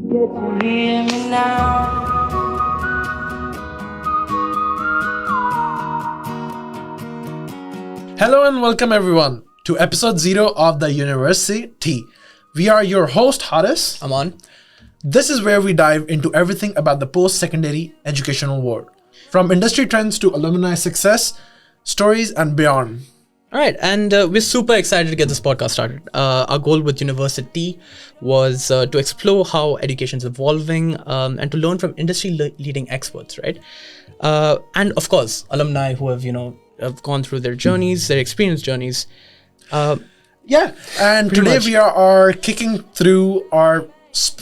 Get to hear me now. Hello and welcome everyone to episode 0 of the Universi-Tea. We are your host Haris. I'm on. This is where we dive into everything about the post-secondary educational world, from industry trends to alumni success, stories and beyond. All right, and we're super excited to get this podcast started. Our goal with Universi-Tea was to explore how education is evolving and to learn from industry-leading experts, right? And of course, alumni who have gone through their journeys, their experience journeys. And today much. we are kicking through our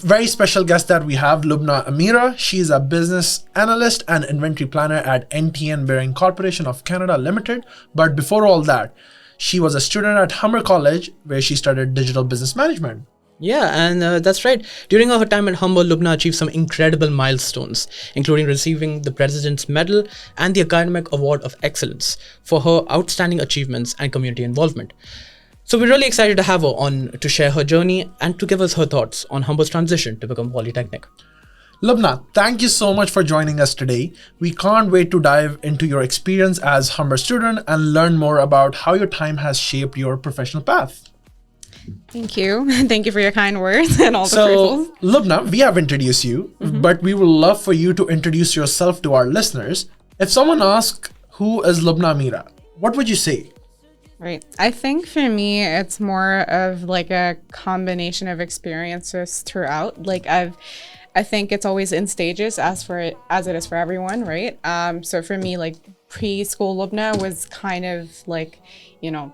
very special guest that we have, Lubna Amira. She is a business analyst and inventory planner at NTN Bearing Corporation of Canada Limited. But before all that, she was a student at Humber College where she studied digital business management. Yeah, and that's right. During her time at Humber, Lubna achieved some incredible milestones, including receiving the President's Medal and the Academic Award of Excellence for her outstanding achievements and community involvement. So we're really excited to have her on to share her journey and to give us her thoughts on Humber's transition to become polytechnic. Lubna, thank you so much for joining us today. We can't wait to dive into your experience as Humber student and learn more about how your time has shaped your professional path. Thank you. Thank you for your kind words and all the So, appraisals. Lubna, we have introduced you, but we would love for you to introduce yourself to our listeners. If someone asks, who is Lubna Amira, what would you say? Right. I think for me, it's more of like a combination of experiences throughout. I think it's always in stages as it is for everyone, right? So for me, like preschool Lubna was kind of like,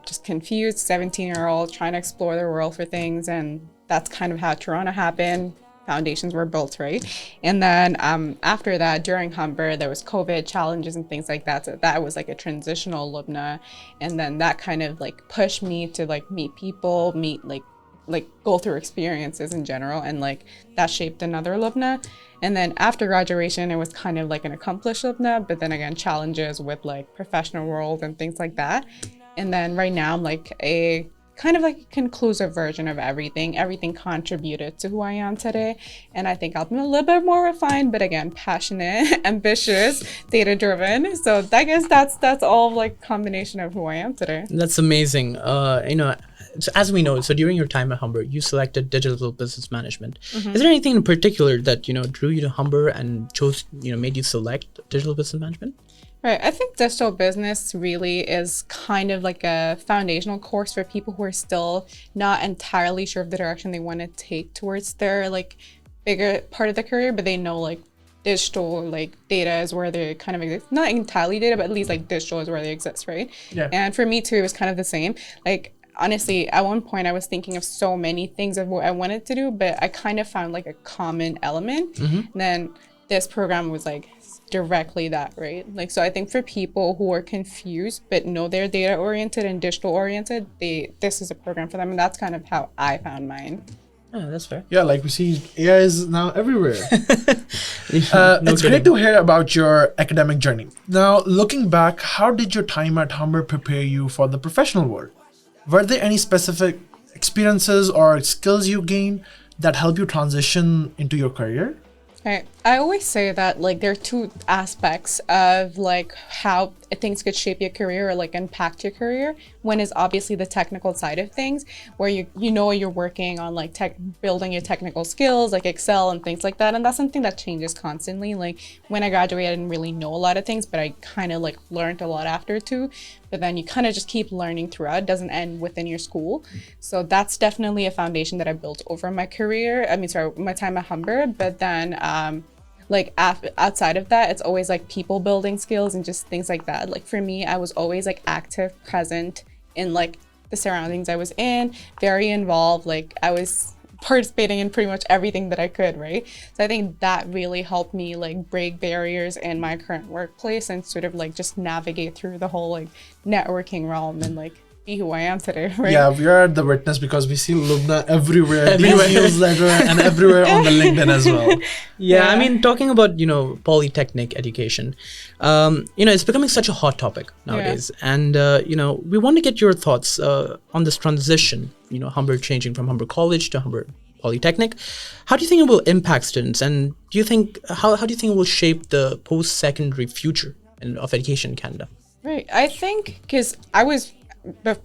just confused 17-year-old trying to explore the world for things. And that's kind of how Toronto happened. Foundations were built, right? And then after that, during Humber, there was COVID challenges and things like that. So that was like a transitional Lubna. And then that kind of like pushed me to like meet people, go through experiences in general. And like that shaped another Lubna. And then after graduation, it was kind of like an accomplished Lubna, but then again, challenges with like professional world and things like that. And then right now I'm like a kind of like a conclusive version of everything. Everything contributed to who I am today. And I think I'm a little bit more refined, but again, passionate, ambitious, data-driven. So I guess that's all like combination of who I am today. That's amazing. So as we know, so during your time at Humber, you selected digital business management. Is there anything in particular that, drew you to Humber and made you select digital business management? Right. I think digital business really is kind of like a foundational course for people who are still not entirely sure of the direction they want to take towards their like bigger part of the career, but they know like digital like data is where they kind of exist. Not entirely data, but at least like digital is where they exist, right? Yeah. And for me too, it was kind of the same. Like honestly, at one point I was thinking of so many things of what I wanted to do, but I kind of found like a common element. And then this program was like directly that, right? Like, so I think for people who are confused but know they're data oriented and digital oriented, this is a program for them, and that's kind of how I found mine. Oh, that's fair. Yeah, like we see, AI is now everywhere. No It's kidding. great to hear about your academic journey. Now, looking back, how did your time at Humber prepare you for the professional world? Were there any specific experiences or skills you gained that help you transition into your career? Right. I always say that like there are two aspects of like how things could shape your career or like impact your career. One is obviously the technical side of things, where you're working on like building your technical skills, like Excel and things like that. And that's something that changes constantly. Like when I graduated, I didn't really know a lot of things, but I kind of like learned a lot after too. But then you kind of just keep learning throughout. It doesn't end within your school. So that's definitely a foundation that I built over my career. My time at Humber. But then outside of that, it's always like people building skills and just things like that. Like for me, I was always like active, present in like the surroundings I was in, very involved. Like I was participating in pretty much everything that I could, right? So I think that really helped me like break barriers in my current workplace and sort of like just navigate through the whole like networking realm and like be who I am today, right? Yeah, we are the witness because we see Lubna everywhere, these newsletter and everywhere on the LinkedIn as well. Yeah, I mean, talking about, polytechnic education, it's becoming such a hot topic nowadays. Yeah. And, we want to get your thoughts on this transition, Humber changing from Humber College to Humber Polytechnic. How do you think it will impact students? And do you think how do you think it will shape the post-secondary future of education in Canada? Right. I think because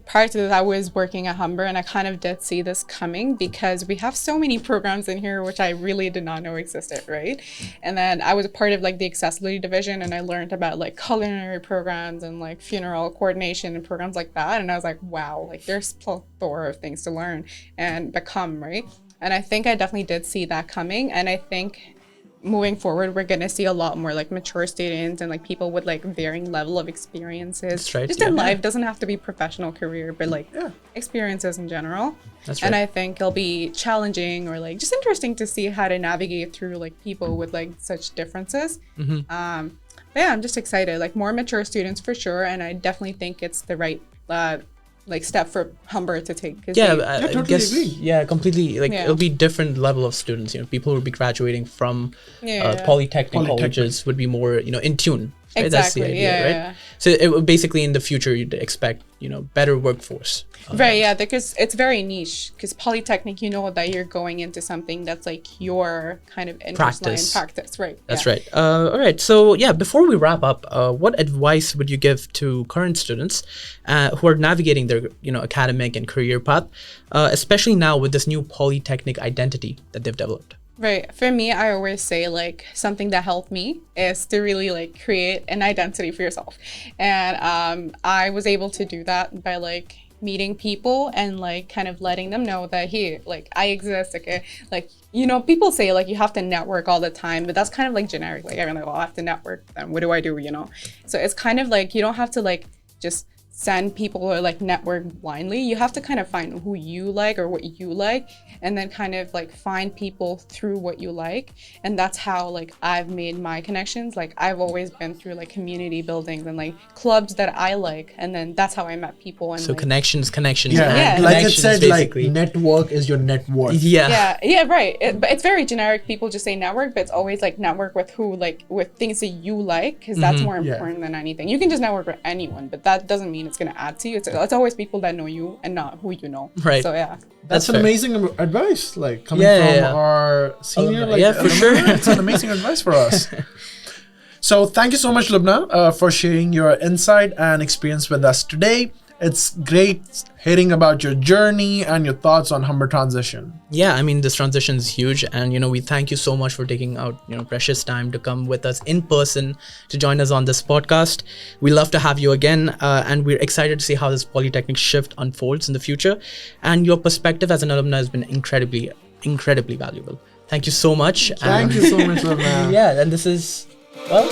prior to this, I was working at Humber, and I kind of did see this coming because we have so many programs in here which I really did not know existed, right? And then I was a part of like the accessibility division, and I learned about like culinary programs and like funeral coordination and programs like that. And I was like, wow, like there's plethora of things to learn and become, right? And I think I definitely did see that coming. And I think moving forward, we're going to see a lot more like mature students and like people with like varying level of experiences. That's right, Just yeah. in life, doesn't have to be professional career, but like experiences in general. That's right. And I think it'll be challenging or like just interesting to see how to navigate through like people with like such differences. But yeah, I'm just excited. Like more mature students for sure, and I definitely think it's the right like step for Humber to take. Yeah, I totally guess, agree. yeah, completely. Like Yeah. it'll be different level of students. You know, people who will be graduating from Yeah. polytechnic colleges would be more, in tune. Right? That's the Exactly, idea, yeah, right? yeah. So it would basically in the future you'd expect, better workforce. Right, yeah, because it's very niche. Because polytechnic, you know that you're going into something that's like your kind of interest line practice, right? That's yeah. right. All right. So yeah, before we wrap up, what advice would you give to current students who are navigating their academic and career path, especially now with this new polytechnic identity that they've developed? Right. For me, I always say like something that helped me is to really like create an identity for yourself. And I was able to do that by like meeting people and like kind of letting them know that hey, like I exist. Okay, like people say like you have to network all the time, but that's kind of like generic. Like everyone's like, well, I have to network. Then what do I do? So it's kind of like you don't have to like just send people or like network blindly. You have to kind of find who you like or what you like, and then kind of like find people through what you like. And that's how like I've made my connections. Like I've always been through like community buildings and like clubs that I like, and then that's how I met people. And so like, connections. Yeah, Yeah. like it Connections, said, basically. like network is your net worth. yeah, right. But it's very generic. People just say network, but it's always like network with who, like with things that you like, because that's more Yeah. important than anything. You can just network with anyone, but that doesn't mean it's going to add to you. It's always people that know you and not who you know. Right. So yeah. That's an fair. amazing advice, like coming Yeah, from yeah. our senior. Alumni. Like, Yeah, for sure. It's an amazing advice for us. So thank you so much, Lubna, for sharing your insight and experience with us today. It's great hearing about your journey and your thoughts on Humber transition. Yeah, I mean, this transition is huge, and we thank you so much for taking out precious time to come with us in person to join us on this podcast. We love to have you again, and we're excited to see how this polytechnic shift unfolds in the future. And your perspective as an alumna has been incredibly valuable. Thank you so much. Thank you so much, Lubna. Yeah, and this is well.